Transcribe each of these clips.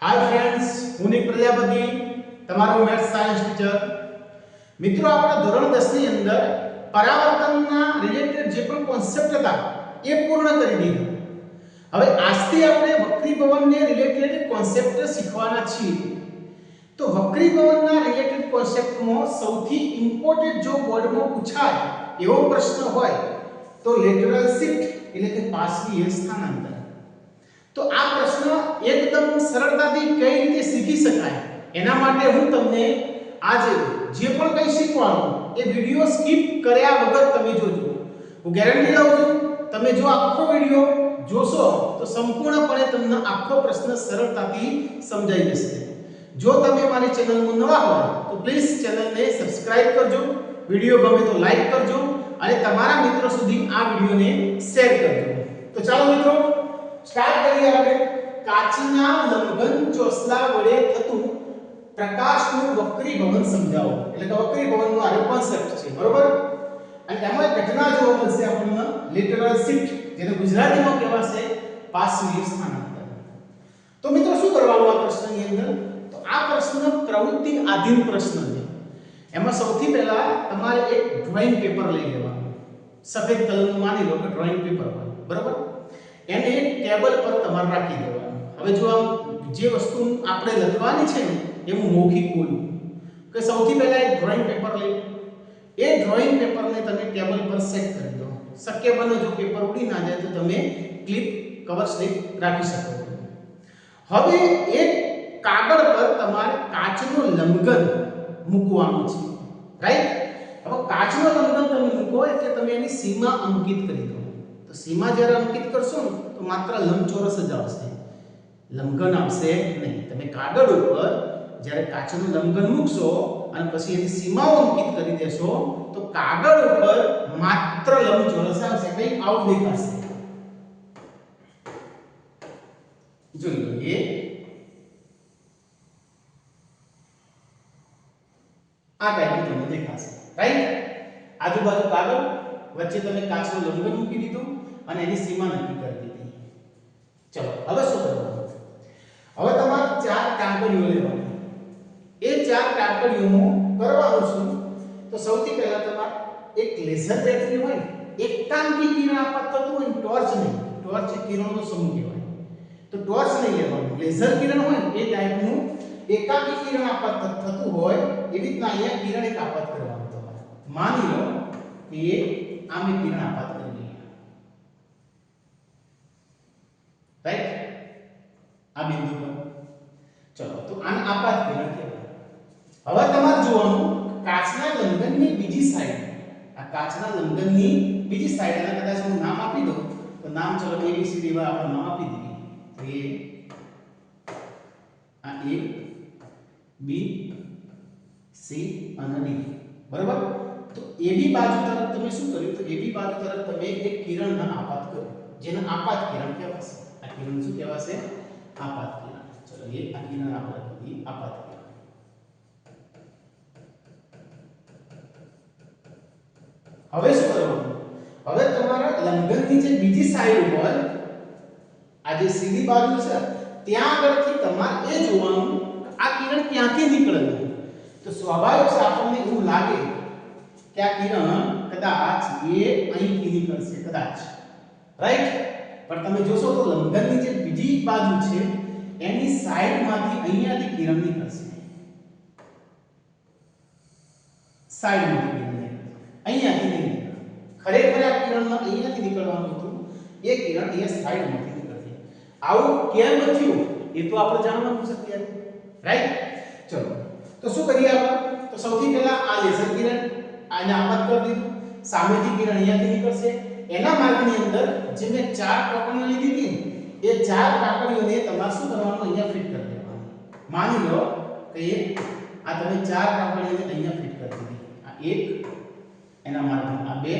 Hi friends, હું Nick Prajapati તમારો maths science teacher. મિત્રો, આપણે ધોરણ 10 ની અંદર પરાવર્તનના રિલેટેડ જે પણ કોન્સેપ્ટ હતા એ પૂર્ણ કરી દીધા। હવે આજથી આપણે વક્રીભવનને રિલેટેડ કોન્સેપ્ટ શીખવાના છીએ। તો વક્રીભવનના રિલેટેડ કોન્સેપ્ટમાં સૌથી ઇમ્પોર્ટન્ટ જો બોર્ડમાં પૂછાય એવો પ્રશ્ન હોય તો લેટરલ શિફ્ટ એટલે કે પાર્શ્વીય સ્થાનાંતર। तो आ प्रश्न एकदम सरलताથી કઈ રીતે શીખી શકાય એના માટે હું તમને આજે જે પણ કંઈ શીખવાનું એ વિડિયો સ્કીપ કર્યા વગર તમે જોજો। હું ગેરંટી લઉં છું તમે જો આખો વિડિયો જોશો તો સંપૂર્ણપણે તમને આખો પ્રશ્ન સરળતાથી સમજાઈ જશે। જો તમે મારી ચેનલમાં નવા હોય તો પ્લીઝ ચેનલને સબસ્ક્રાઇબ કરજો, વિડિયો ગમે તો લાઈક કરજો અને તમારા મિત્રો સુધી આ વિડિયોને શેર કરજો। તો ચાલો મિત્રો स्टार्ट करिए। આપણે કાચના લંબઘન ચોસલા વડે થતું પ્રકાશનું વક્રીભવન સમજાવો એટલે કે વક્રીભવનનો આ કોન્સેપ્ટ છે, બરોબર। અને એમાં ઘટના જોવા મળશે આપણને લેટરલ શિફ્ટ, જેને ગુજરાતીમાં કહેવાશે પાર્શ્વીય સ્થાનાંતર। તો મિત્રો શું કરવાનું આ પ્રશ્નની અંદર? તો આ પ્રશ્ન પ્રવૃત્તિ આધીન પ્રશ્ન છે। એમાં સૌથી પહેલા તમારે એક ડ્રોઈંગ પેપર લઈ લેવાનું, સફેદ કલરનું માની લો કે ડ્રોઈંગ પેપર હોય, બરોબર। એને એક ટેબલ પર તમારે રાખી દેવાનું। હવે જો આમ જે વસ્તુ આપણે લખવાની છે ને એવું મૌખિક બોલવું કે સૌથી પહેલા એક ડ્રોઈંગ પેપર લઈ, એ ડ્રોઈંગ પેપરને તમે ટેબલ પર સેટ કરી દો। શક્ય બને જો પેપર ઉડી ના જાય તો તમે ક્લિપ કવર સ્લિપ રાખી શકો। હવે એક કાગળ પર તમારે કાચનું લંબઘન મૂકવાનું છે, રાઈટ। હવે કાચનું લંબઘન તમે મૂકો એટલે તમે એની સીમા અંકિત કરી દો। तो सीमा જ્યારે અંકિત કરશો ને તો માત્ર લંબચોરસ જ આવશે, લંબઘન આવશે નહીં। તમે કાગળ ઉપર જ્યારે કાચનું લંબઘન મૂકશો અને પછી એની સીમાઓ અંકિત કરી દેશો તો કાગળ ઉપર માત્ર લંબચોરસ આવશે, કંઈ આવું દેખાશે। જોઈ લો, એ આ ટાઈપનું તમને દેખાશે, રાઈટ। આજુબાજુ કાગળ, વચ્ચે તમે કાચનું લંબઘન મૂકી દીધું અને એની સીમા નક્કી કરી દીધી। ચલો હવે શું કરવાનું? હવે તમારે ચાર કાંકરીઓ લેવાની। એ ચાર કાંકરીઓમાં કરવાનું શું? તો સૌથી પહેલા તમારે એક લેસર બેટરી હોય, એકાંકી કિરણ આપાત થતું હોય, ટોર્ચ નહીં, ટોર્ચ કિરણનો સમૂહ કહેવાય, તો ટોર્ચ નહીં લેવાનું। લેસર કિરણ હોય એ ટાઈપનું એકાંકી કિરણ આપાત થતું હોય એવી રીતના અહીંયા કિરણ એક આપાત કરવાનું તમારે। માની લો કે આમે કિરણ આપાત કરી, રાઈટ, આ બિંદુ પર। ચલો તો આને આપાત કિરણ કહેવાય। હવે તમારે જોવાનું કાચના લંબઘનની બીજી સાઈડ, આ કાચના લંબઘનની બીજી સાઈડ એને કદાચ હું નામ આપી દઉં તો નામ ચલો ABCD માં આપણે નામ આપી દઈએ। આ A B C અને D, બરાબર। તો AB બાજુ તરફ તમે શું કર્યું? તો AB બાજુ તરફ તમે એક કિરણના આપાત કર્યો, જેને આપાત કિરણ કહેવાશે। આ કિરણ શું કહેવાશે? આપાત કિરણ। ચલો એ આ કિરણ આપણે કહીએ આપાત કિરણ। હવે શું કરવાનું? હવે તમારા લંબઘનની જે બીજી સાઈડ હોય, આ જે સીધી બાજુ છે ત્યાં આગળથી તમારે એ જોવાનું આ કિરણ ક્યાંથી નીકળે છે। તો સ્વાભાવિક છે આપણને એવું લાગે કે આ કિરણ કદાચ એ અહીંથી નીકળશે, કદાચ, રાઈટ। પણ તમે જોશો તો લંબઘનની જે બીજી બાજુ છે એની સાઈડમાંથી અહીંયાથી કિરણ નીકળશે, સાઈડમાંથી કિરણ નીકળશે, અહીંયાથી નહીં નીકળે। ખરેખર આ કિરણમાં અહીંયાથી નીકળવાનું હતું, એ કિરણ અહીંયા સાઈડમાંથી નીકળશે। આવું કેમ થયું એ તો આપણે જાણવાનું છે ત્યારે, રાઈટ। ચલો તો શું કરીએ આપણે? તો સૌથી પહેલા આ લેસર કિરણ આને આપાત કરી દીધું, સામેથી કિરણ અહીંયાથી નીકળશે। એના માર્ગની અંદર જે મેં ચાર કાંકરીઓ લીધી હતી એ ચાર કાંકરીઓને તમારે શું કરવાનું? અહીંયા ફિટ કરી દેવાનું। માની લો કે આ તમે ચાર કાંકરીઓને અહીંયા ફિટ કરી દીધી। આ એક, એના માર્ગમાં આ બે,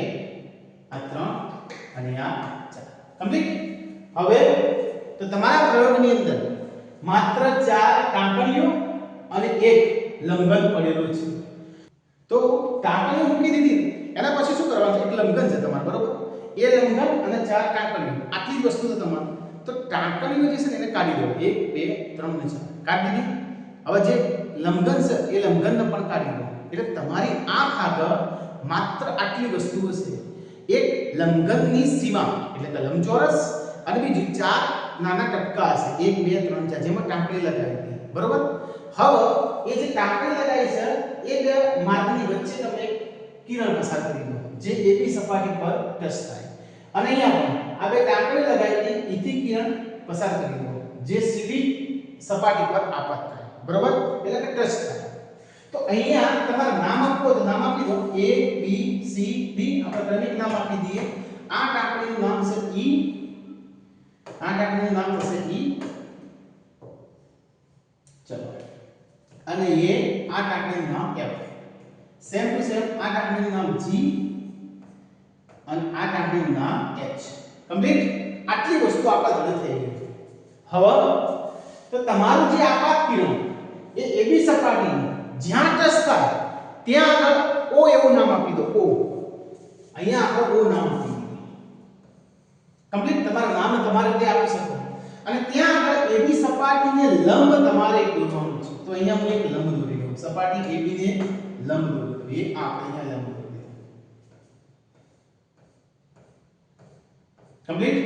આ ત્રણ અને આ ચાર, કમ્પ્લીટ। હવે તો તમારા પ્રયોગની અંદર માત્ર ચાર કાંકરીઓ અને એક લંબઘન પડેલો છે। તો કાંકરીઓ મૂકી દીધી, એના પછી શું કરવાનું છે? એક લંબઘન છે તમારે, બરોબર। એ લંબઘન અને ચાર કાંકરીઓ, આટલી જ વસ્તુ છે તમારે। તો ટાંકણીઓ જે છે ને એને કાઢી દો 1 2 3 ને 4 કાઢી દીધી હવે જે લંબઘન છે એ લંબઘનને પણ કાઢી દો એટલે તમારી આંખ આગળ માત્ર આટલી વસ્તુ હશે એક લંબઘનની સીમા એટલે કે લંબચોરસ અને બીજી ચાર નાના ટપકા હશે 1 2 3 4 જેમાં ટાંકણી લગાવી હતી બરોબર હવે એ જે ટાંકણી લગાવી છે એ બે માર્ગની વચ્ચે તમે એક કિરણ પસાર કરી દો જે AB સપાટી પર ટચ થાય અને અહીંયા પણ આ બે ટાંકણી લગાવી હતી કિરણ પસાર કરી દો જે સીધી સપાટી પર આપાત થાય બરોબર એટલે કે ટચ થાય તો અહીંયા તમારું નામ આપો તો નામ આપી દો A B C D આપણે ક્રમિક નામ આપી દઈએ આ ટાંકણીનું નામ છે E આ ટાંકણીનું નામ થશે E ચલો અને એ આ ટાંકણીનું નામ F સેમ ટુ સેમ આ ટાંકણીનું નામ G અને આ ટાંકણીનું નામ H કમ્પ્લીટ આટલી વસ્તુ આપણા જોડે થઈ ગઈ હવે તો તમારું જે આપાત કિરણ એ AB સપાટી જ્યાં ટચ થાય ત્યાં આગળ O એવું નામ આપી દો O અહીંયા આગળ O નામ આપી દો કમ્પ્લીટ તમારું નામ તમારે રીતે આપી શકો અને ત્યાં આગળ AB સપાટીને લંબ તમારે દોરવાનું છે તો અહીંયા હું એક લંબ દોરી દઉં સપાટી AB ને લંબ દોરી દઉં એ આપણે અહીંયા લંબ દોરી દઉં કમ્પ્લીટ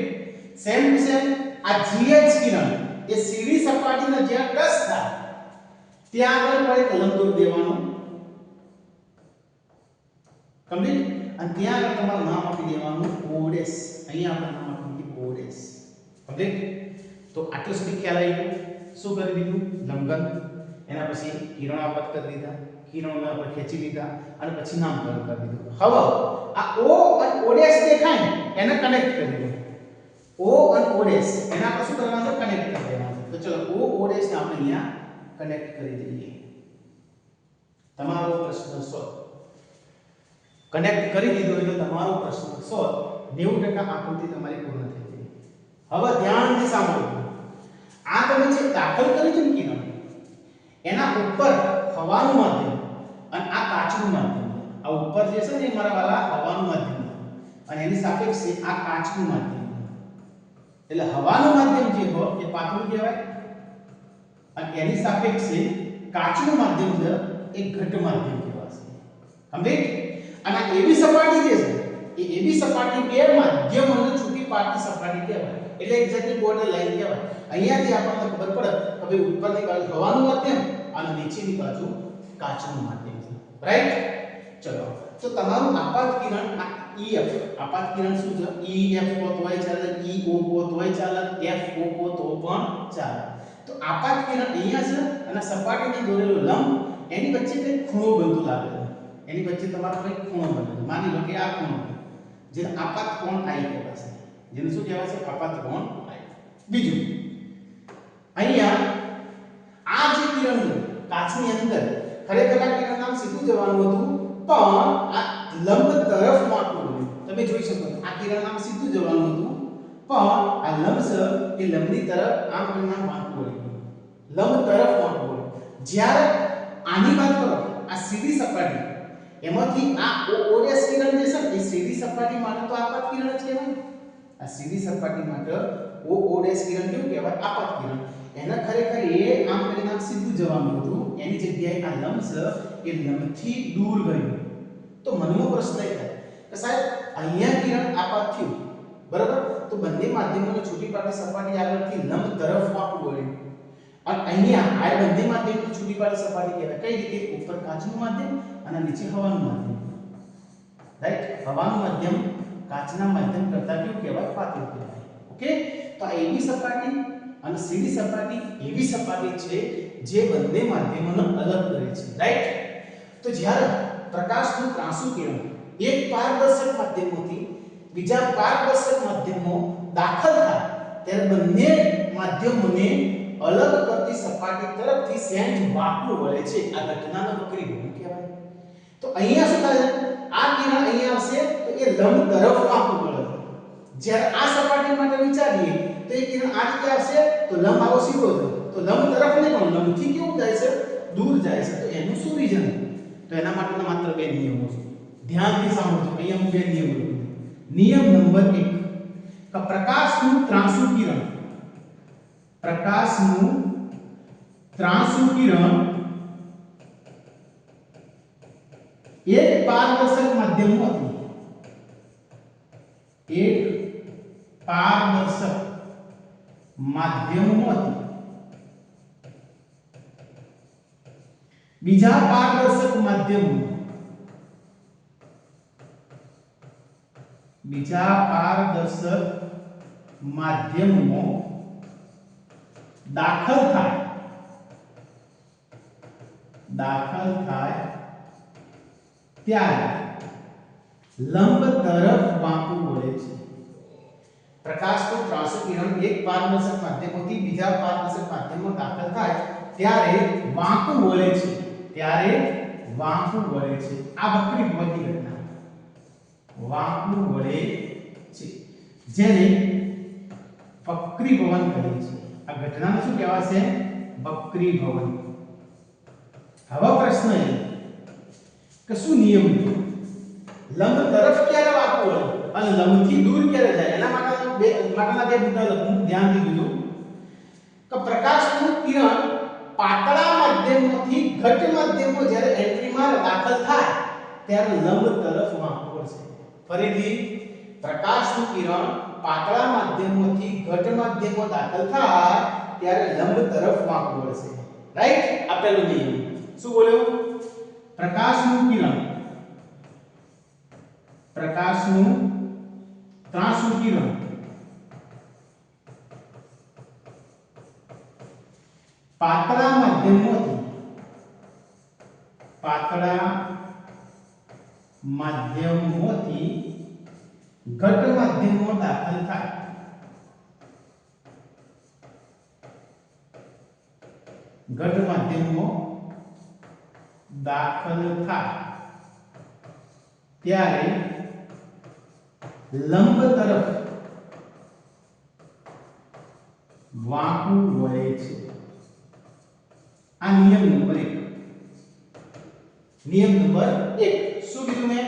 સેમ ટુ સેમ આ GH કિરણ એ સીધી સપાટીને જ્યાં ટચ થાય ત્યાં આગળ પણ એક લંબ દોરી દેવાનો કમ્પ્લીટ અને ત્યાં આગળ તમારું નામ આપી દેવાનું O ડેશ અહીંયા આપણે નામ આપી દઈએ O ડેશ કમ્પ્લીટ તો આટલું સુધી ખ્યાલ આવી ગયો શું કરી દીધું લંબઘન એના પછી કિરણ આપાત કરી દીધા કિરણોને આપણે ખેંચી લીધા અને પછી નામકરણ કરી દીધું હવે આ O અને O ડેશ દેખાય ને એને કનેક્ટ કરી દો O અને O ડેશ એના આપણે શું કરવાનું છે કનેક્ટ કરી દેવાનું તો ચલો O ડેશ ને આપણે અહીંયા કનેક્ટ કરી દઈએ તમારો પ્રશ્ન સોલ્વ કનેક્ટ કરી દીધો એટલે તમારો પ્રશ્ન સોલ્વ 90% આકૃતિ તમારી પૂર્ણ થઈ ગઈ હવે ધ્યાનથી સાંભળો આ તમે જે દાખલ કરી છે ને કિરણ એના ઉપર હવાનું માધ્યમ અને આ કાચનું માધ્યમ આ ઉપર જે છે ને મારા વાલા હવાનું માધ્યમ અને એની સાપેક્ષે આ કાચનું માધ્યમ એટલે હવાનું માધ્યમ જે હોય એ પાતળું કહેવાય અને એની સાપેક્ષે કાચનું માધ્યમ છે એ ઘટ માધ્યમ કહેવાશે કમ્પ્લીટ અને AB સપાટી જે છે એ AB સપાટી બે માધ્યમોને છૂટી પાડતી સપાટી કહેવાય એટલે એક જાતની બોર્ડર લાઈન કહેવાય અહીંયાથી આપણને ખબર પડે કે ભાઈ ઉપરની બાજુ હવાનું માધ્યમ અને નીચેની બાજુ કાચનું માધ્યમ છે રાઈટ ચલો તો તમારું આપાત કિરણ આ EF આપાત કિરણ શું છે EF કો તોય ચાલે EO કો તોય ચાલે FO કો તો પણ ચાલે તો આપાત કિરણ અહીંયા છે અને સપાટીને દોરેલો લંબ એની વચ્ચે કંઈક ખૂણો બનતો લાગે છે એની વચ્ચે તમારો કંઈક ખૂણો બને છે માની લો કે આ ખૂણો જે આપાત કોણ I કહેવાશે જેને શું કહેવાય છે આપાત કોણ I બીજું અહીંયા આ જે કિરણ છે કાચની અંદર ખરેખર આ કિરણ નામ સીધું જવાનું હતું પણ આ લંબ તરફ માપવું તમે જોઈ શકો આ કિરણ નામ સીધું જવાનું હતું પણ આ લંબ છે એ લંબની તરફ આમ કરીને માપવું લંબ તરફ માપવું જ્યારે આની વાત કરો આ સીધી સપાટી એમાંથી આ O ડેશ કિરણ જે છે એ સીધી સપાટી માટે તો આપાત કિરણ જ કહેવાય આ સીધી સપાટી માટે O ડેશ કિરણ કેવું કહેવાય આપાત કિરણ એના ખરેખર એ આમ કરીને આમ સીધું જવાનું હતું એની જગ્યાએ આ લંબ છે એ લંબથી દૂર ગયું તો મનમાં પ્રશ્ન એ થાય કે સાહેબ અહીંયા કિરણ આપાત થયું બરાબર તો બંને માધ્યમોને છૂટી પાડતી સપાટી આગળથી લંબ તરફ આપવું પડે અને અહીંયા આ બંને માધ્યમોને છૂટી પાડતી સપાટી કહેવાય કઈ રીતે ઉપર કાચનું માધ્યમ અને નીચે હવાનું માધ્યમ રાઈટ હવાનું માધ્યમ કાચના માધ્યમ કરતા કેવું કહેવાય પાતળું કહેવાય ઓકે તો આ AB સપાટી અને સીધી સપાટી એવી સપાટી છે જે બંને માધ્યમોને અલગ કરે છે રાઈટ તો જ્યારે પ્રકાશનું ત્રાંસુ કિરણ એક પારદર્શક માધ્યમમાંથી બીજા પારદર્શક માધ્યમમાં દાખલ થાય ત્યારે બંને માધ્યમોને અલગ કરતી સપાટી તરફથી સહેજ વાંકું વળે છે આ ઘટનાને વક્રી ગુણ કહેવાય તો અહીંયા શું થાય આ કિરણ અહીંયા આવશે તો એ લંબ તરફ વાંકું વળે જ્યારે આ સપાટી માટે વિચારીએ તો એ કિરણ આ રીતે આવશે તો લંબ આવો સીધો છે તો લંબ તરફ નહીં પણ લંબથી કેવું જાય છે દૂર જાય છે તો એનું શું રીઝન તો એના માટેના માત્ર બે નિયમો છે ધ્યાનથી સાંભળજો અહીંયા હું બે નિયમો લખું નિયમ નંબર 1 કે પ્રકાશનું ત્રાંસુ કિરણ પ્રકાશનું ત્રાંસુ કિરણ એક પારદર્શક માધ્યમમાંથી બીજા પારદર્શક માધ્યમમાં દાખલ થાય ત્યારે લંબ તરફ વાંકું વળે છે. પ્રકાશનું ત્રાંસુ કિરણ એક પારદર્શક માધ્યમમાંથી બીજા પારદર્શક માધ્યમમાં દાખલ થાય ત્યારે વાંકું વળે છે. આ વક્રી ભવનની ઘટના વાંકું વળે છે, જેને વક્રી ભવન કહે છે. આ ઘટનાને શું કહેવાશે? વક્રી ભવન. હવે પ્રશ્ન એ કે શું નિયમ છે? લંબ તરફ ક્યારે વાંકું વળે અને લંબથી દૂર ક્યારે જાય? એના માટેના બે મુદ્દા લખું, ધ્યાનથી જોજો. કે પ્રકાશનું કિરણ પાતળા માધ્યમમાંથી ઘટ માધ્યમમાં જ્યારે એન્ટ્રીમાં દાખલ થાય ત્યારે લંબ તરફ વાંકું વળશે. ફરીથી, પ્રકાશનું કિરણ પાતળા માધ્યમમાંથી ઘટ માધ્યમમાં દાખલ થાય ત્યારે લંબ તરફ વાંકું વળશે. રાઈટ? આ પહેલો નિયમ. શું બોલ્યો? પ્રકાશનું ત્રાંસુ કિરણ પાતળા માધ્યમમાંથી ઘટ માધ્યમમાં દાખલ થાય ત્યારે લંબ તરફ વાંકું વળે છે. આ નિયમ નંબર 1. નિયમ નંબર 1 શું કીધું મેં?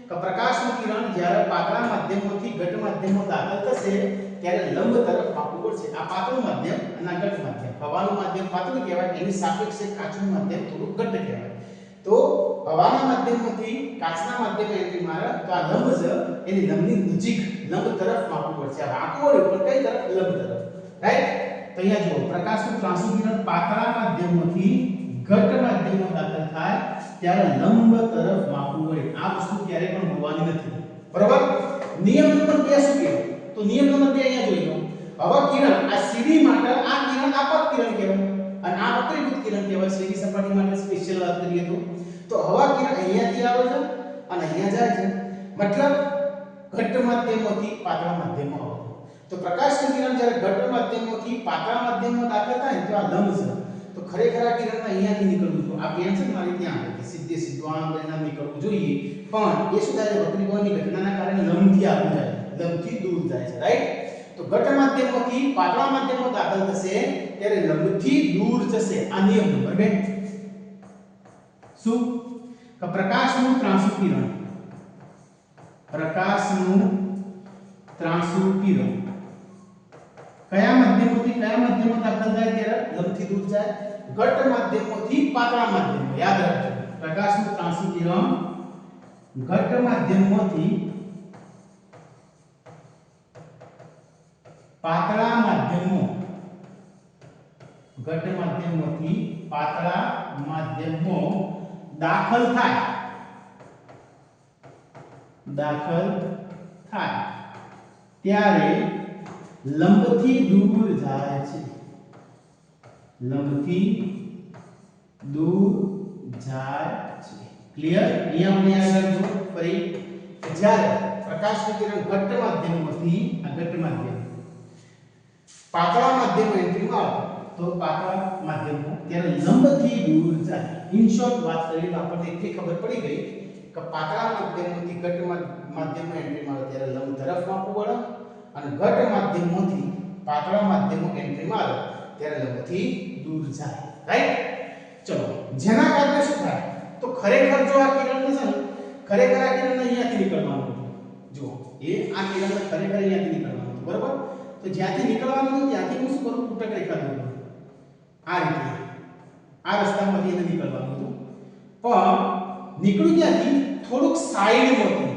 કે પ્રકાશનું કિરણ જ્યારે પાતળા માધ્યમમાંથી ઘટ માધ્યમમાં દાખલ થશે ત્યારે લંબ તરફ વાંકું વળશે. આ પાતળું માધ્યમ અને ઘટ માધ્યમ, હવાનું માધ્યમ પાતળું કહેવાય, એની સાપેક્ષે કાચનું માધ્યમ થોડું ઘટ કહેવાય. તો હવાના માધ્યમમાંથી કાચના માધ્યમમાં એન્ટ્રી મારે તો આ લંબ છે એની લંબની નજીક લંબ તરફ વાંકું વળશે. આ વાંકું વળ્યું પણ કઈ તરફ? લંબ તરફ. રાઈટ? તો અહીંયા જુઓ, પ્રકાશનું ત્રાંસુ કિરણ પાતળા માધ્યમમાંથી ઘટ માધ્યમમાં દાખલ થાય ત્યારે લંબ તરફ વાંકું વળે. આ વસ્તુ ક્યારે પણ હોવાની નથી. બરાબર? નિયમ નંબર 2 શું કહે? તો નિયમ નંબર 2 અહીંયા જોઈ લો. હવે કિરણ આ સીડી માટે આ કિરણ આપત કિરણ કહેવાય અને આ વક્રીભૂત કિરણ કહેવાય. સીડી સપાટી માટે સ્પેશિયલ વાત કરીએ તો હવા કિરણ અહીંયાથી આવે છે અને અહીંયા જાય છે, મતલબ ઘટ માધ્યમમાંથી પાતળા માધ્યમમાં આવે. તો પ્રકાશનું કિરણ જ્યારે ઘટ માધ્યમમાંથી પાતળા માધ્યમમાં દાખલ થાય તો આ લંબ છે. તો ખરેખર આ કિરણ અહીંયાથી નીકળવું જોઈએ. આ પેન છે મારી ત્યાં આવે સીધે સીધું આમ કરીને નીકળવું જોઈએ, પણ એ શું થાય છે? વક્રી ભવનની ઘટનાના કારણે લંબથી આગળ જાય, લંબથી દૂર જાય છે. રાઈટ? તો ઘટ માધ્યમમાંથી પાતળા માધ્યમમાં દાખલ થશે ત્યારે લંબથી દૂર જશે. આ નિયમ નંબર 2. શું? કે પ્રકાશનું ત્રાંસુ કિરણ કયા માધ્યમમાંથી કયા માધ્યમમાં દાખલ થાય ત્યારે લંબથી દૂર જાય? ઘટ માધ્યમમાંથી પાતળા માધ્યમમાં. યાદ રાખજો, પ્રકાશનું ત્રાંસુ કિરણ ઘટ માધ્યમમાંથી પાતળા માધ્યમમાં દાખલ થાય ત્યારે લંબથી દૂર જાય છે. ક્લિયર? નિયમને આગળ જો ફરી, જ્યારે પ્રકાશનું કિરણ ઘટ માધ્યમમાંથી પાતળા માધ્યમમાં એન્ટ્રીમાં આવે તો પાતળા માધ્યમમાં ત્યારે લંબથી દૂર જાય. ઇન શોર્ટ વાત કરીએ તો આપણને એટલી ખબર પડી ગઈ કે પાતળા માધ્યમમાંથી ઘટ માધ્યમમાં એન્ટ્રીમાં આવે ત્યારે લંબ તરફ વાંકું વળે અને ઘટ માધ્યમમાંથી પાતળા માધ્યમમાં એન્ટ્રીમાં આવે ત્યારે લંબથી દૂર જાય. રાઈટ? ચલો, જેના કારણે શું થાય? તો ખરેખર જો આ કિરણ છે ને, ખરેખર આ કિરણ અહીંયાથી નીકળવાનું હતું. જો, એ આ કિરણ ખરેખર અહીંયાથી નીકળવાનું હતું. બરાબર? તો જ્યાંથી નીકળવાનું હતું ત્યાંથી હું શું કરું તૂટક રેખા દોરું આ રીતે આ રસ્તામાંથી એને નીકળવાનું હતું પણ નીકળ્યું ક્યાંથી થોડુંક સાઈડમાંથી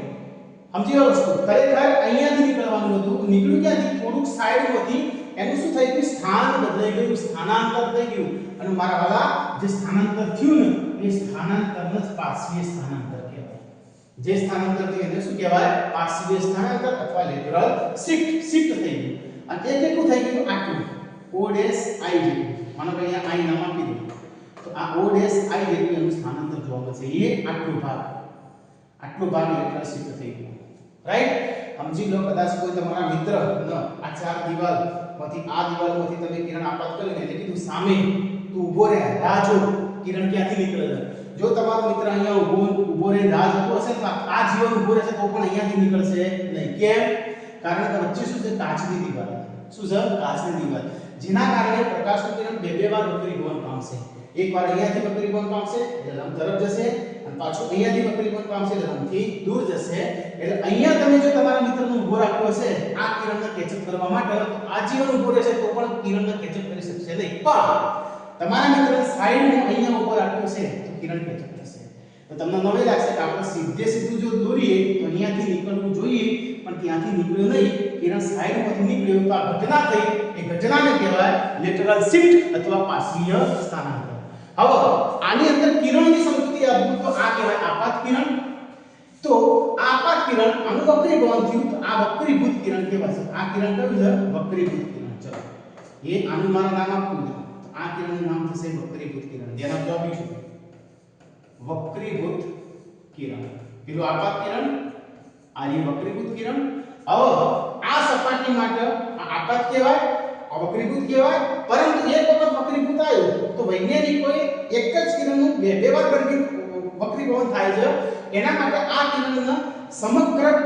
સમજી લો વસ્તુ ખરેખર અહીંયાથી નીકળવાનું હતું નીકળ્યું ક્યાંથી થોડુંક સાઈડમાંથી એનું શું થઈ ગયું સ્થાન બદલાઈ ગયું સ્થાનાંતર થઈ ગયું અને મારા વાલા જે સ્થાનાંતર થયું ને એ સ્થાનાંતરને જ પાર્શ્વીય સ્થાનાંતર કહેવાય જે સ્થાનાંતર થયું એને શું કહેવાય પાર્શ્વીય સ્થાનાંતર અથવા લેટરલ શિફ્ટ થઈ ગયું અને એ કેટલું થઈ ગયું આટલું o ડેશ i જેટલું માનો કે અહીંયા i નામ આપી દઉં તો આ o ડેશ i જેટલું એનું સ્થાનાંતર જોવા મળશે એ આટલો ભાગ લેટરલ શિફ્ટ થઈ ગયો રાઈટ સમજી લો કદાચ કોઈ તમારા મિત્ર આ ચાર દિવાલમાંથી આ દિવાલમાંથી તમે કિરણ આપાત કરીને એટલે કીધું સામે તું ઊભો રહે રાહ જો કિરણ ક્યાંથી નીકળે છે જો તમારો મિત્ર અહીંયા ઊભો રહે રાહ જોતો હશે તો આ જીવન ઊભો રહેશે તો પણ અહીંયાથી નીકળશે નહીં કેમ કારણ કે વચ્ચે શું છે કાચની દિવાલ શું છે કાચની દિવાલ જેના કારણે પ્રકાશનું કિરણ બે વાર વક્રીભવન પામશે એકવાર અહીંયાથી વક્રીભવન પામશે એટલે લંબ તરફ જશે અને પાછું અહીંયાથી વક્રીભવન પામશે એટલે લંબથી દૂર જશે એટલે અહીંયા તમે જો તમારા મિત્રને ઊભો રાખ્યો હશે આ કિરણને કેચઅપ કરવા માટે તો આ જીવન ઊભો રહેશે તો પણ કિરણને કેચઅપ કરી શકશે નહીં પણ તમારા મિત્રને સાઈડમાં અહીંયા ઊભો રાખ્યો છે તો કિરણ કેચઅપ થશે તો તમને નવે લાગશે કે આપણે સીધું જો દોરીએ તો અહીંયાથી નીકળવું જોઈએ પણ ત્યાંથી નીકળ્યું નહીં કિરણ સાઈડમાંથી નીકળ્યું તો આ ઘટના થઈ એ ઘટનાને કહેવાય લેટરલ શિફ્ટ અથવા પાર્શ્વીય સ્થાનાંતર હવે આની અંદર કિરણની સમજૂતી આપું તો આ કહેવાય આપાત કિરણ તો આ આપાત કિરણ આનું વક્રીભવન થયું તો આ વક્રીભૂત કિરણ કહેવાશે આ કિરણ કયું છે વક્રીભૂત કિરણ ચલો એ આનું મારું નામ આપું તો આ કિરણનું નામ થશે વક્રીભૂત કિરણ ધ્યાન આપજો આપીશું વક્રીભૂત કિરણ પેલું આપાત કિરણ આ જે વક્રીભૂત કિરણ હવે આ સપાટી માટે આ આપાત કહેવાય આ વક્રીભૂત કહેવાય પરંતુ એક વખત વક્રીભૂત આવ્યું તો વૈજ્ઞાનિકોએ એક જ કિરણનું બે વાર વક્રીભવન થાય છે એના માટે આ કિરણને સમગ્ર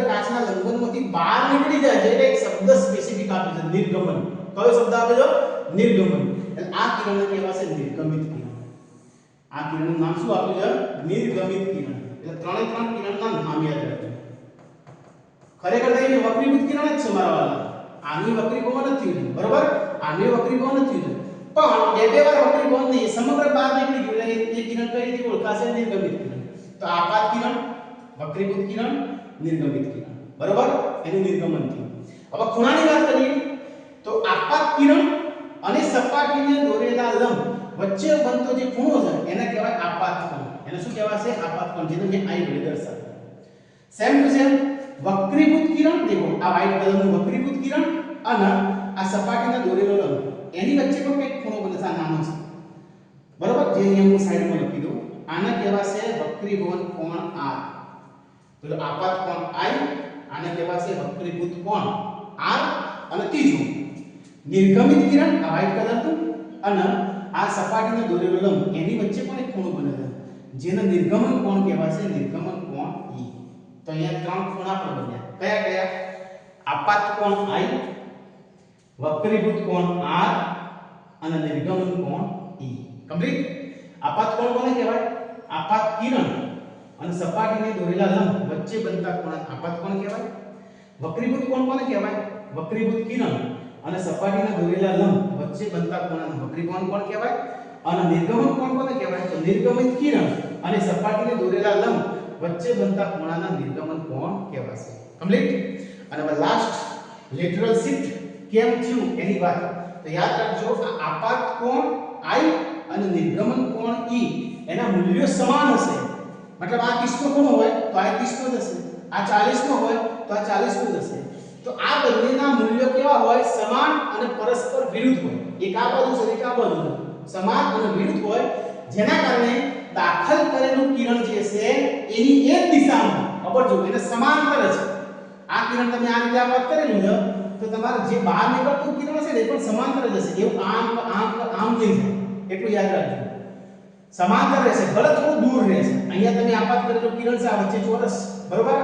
કાચના લંબનમાંથી બહાર નીકળી જાય છે એટલે એક શબ્દ સ્પેસિફિક આપે છે નિર્ગમન કયો શબ્દ આપે છે નિર્ગમન એટલે આ કિરણને કહેવાશે નિર્ગમિત કિરણ આ કિરણનું નામ શું આપ્યું છે નિર્ગમિત કિરણ એટલે ત્રણે ત્રણ કિરણના નામ યાદ રાખજો ખરેખર તો એ વક્રીભૂત કિરણ જ છે મારા વાલા આની વક્રીભવન જ થયું છે બરોબર આની વક્રીભવન જ થયું છે પણ બે વાર વક્રીભવન નહીં સમગ્ર બહાર નીકળી ગયું એટલે એ કિરણ કઈ રીતે ઓળખાશે નિર્ગમિત કિરણ તો આપાત કિરણ વક્રીભૂત કિરણ નિર્ગમિત કિરણ બરોબર એનું નિર્ગમન થયું હવે ખૂણાની વાત કરીએ તો આપાત કિરણ અને સપાટીને દોરેલા લંબ વચ્ચે બનતો જે ખૂણો છે એને કહેવાય આપાત કોણ એને શું કહેવાશે આપાત કોણ જેને મેં આઈ વડે દર્શાવ્યું સેમ ટુ સેમ વક્રીભૂત કિરણ દેખો આ વ્હાઇટ કલરનું વક્રીભૂત કિરણ અને આ સપાટીને દોરેલો લંબ એની વચ્ચે પણ કંઈક ખૂણો બને છે નાનો છે બરોબર જે અહીંયા હું સાઈડમાં લખી દઉં આને કહેવાશે વક્રીભવન કોણ R તો આપાત કોણ I આને કહેવાશે વક્રીભૂત કોણ R અને ત્રીજું નિર્ગમિત કિરણ આ વ્હાઇટ કલરનું અને આ સપાટીને દોરેલો લંબ એની વચ્ચે પણ એક ખૂણો બને છે જેને નિર્ગમન કોણ કહેવાશે નિર્ગમન કોણ E તો અહીંયા ત્રણ ખૂણા પણ બન્યા કયા કયા આપાત કોણ I વક્રીભૂત કોણ R અને નિર્ગમન કોણ E કમ્પ્લીટ આપાત કોણ કોને કહેવાય આપાત કિરણ અને સપાટીને દોરેલા લંબ વચ્ચે બનતા ખૂણા આપાત કોણ કહેવાય વક્રીભૂત કોણ કોને કહેવાય વક્રીભૂત કિરણ અને સપાટીને દોરેલા લંબ વચ્ચે બનતા ખૂણાને વક્રીકોણ કોણ કહેવાય અને નિર્ગમન કોણ કોને કહેવાય તો નિર્ગમિત કિરણ અને સપાટીને દોરેલા લંબ વચ્ચે બનતા ખૂણાના નિર્ગમન કોણ કહેવાશે કમ્પ્લીટ અને હવે લાસ્ટ લેટરલ શિફ્ટ કેમ થયું એની વાત તો યાદ રાખજો આ આપાત કોણ I અને નિર્ગમન કોણ E એના મૂલ્યો સમાન હશે મતલબ આ 30 નો ખૂણો હોય તો આ 30 નો થશે આ 40 નો હોય તો આ 40 નો થશે તો આ બંનેના મૂલ્યો કેવા હોય સમાન અને પરસ્પર વિરુદ્ધ હોય એક આ બાજુ છે એક આ બાજુ છે સમાન અને વિરુદ્ધ હોય જેના કારણે દાખલ કરેલું કિરણ જે છે એની એક દિશામાં ખબર જો એને સમાંતર છે આ કિરણ તમે આ રીતે આપાત કરેલું છે તો તમારે જે બહાર નીકળતું કિરણ હશે ને એ પણ સમાંતર જ હશે એવું આમ નહીં થાય એટલું યાદ રાખજો સમાંતર રહેશે ભલે થોડું દૂર રહેશે અહીંયા તમે આપાત કરેલું કિરણ છે આ વચ્ચે ચોરસ બરોબર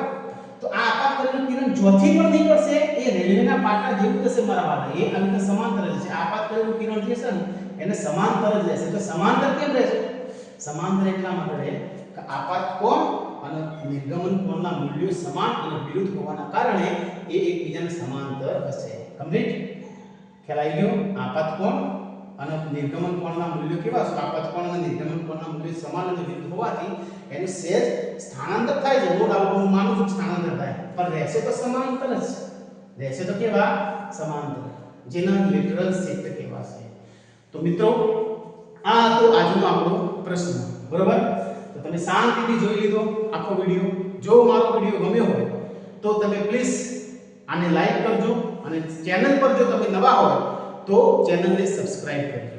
તો આ આપાત કરેલું કિરણ જોથી પણ નીકળશે એ રેલવેના પાટા જેવું થશે મારા વાળા એ આવી રીતે સમાંતર રહેશે આપાત કરેલું કિરણ જે છે ને એને સમાંતર જ રહેશે તો સમાંતર કેમ રહેશે સમાંતર એટલા માટે રહે કે આપાત કોણ અને નિર્ગમન કોણના મૂલ્યો સમાન અને વિરુદ્ધ હોવાના કારણે એ એકબીજાને સમાંતર હશે. કમ્પ્લીટ ખ્યાલ આવી ગયો? આપાત કોણ અને નિર્ગમન કોણના મૂલ્યો કેવા છે? આપાત કોણ અને નિર્ગમન કોણના મૂલ્યો સમાન અને વિરુદ્ધ હોવાથી એનું સહેજ સ્થાનાંતર થાય છે. નો ડાઉટ હું માનું છું સ્થાનાંતર થાય, પણ રહેશે તો સમાંતર જ. રહેશે તો કેવા? સમાંતર, જેના લેટરલ શિફ્ટ કહેવાશે. તો મિત્રો આ તો આજનો આપણો પ્રશ્ન, બરોબર? તો તમે શાંતિથી જોઈ લીધો આખો વિડિયો. જો મારો વિડિયો ગમ્યો હોય તો તમે પ્લીઝ આને લાઈક કરજો અને ચેનલ પર જો તમે નવા હોય તો ચેનલને સબસ્ક્રાઇબ કરજો.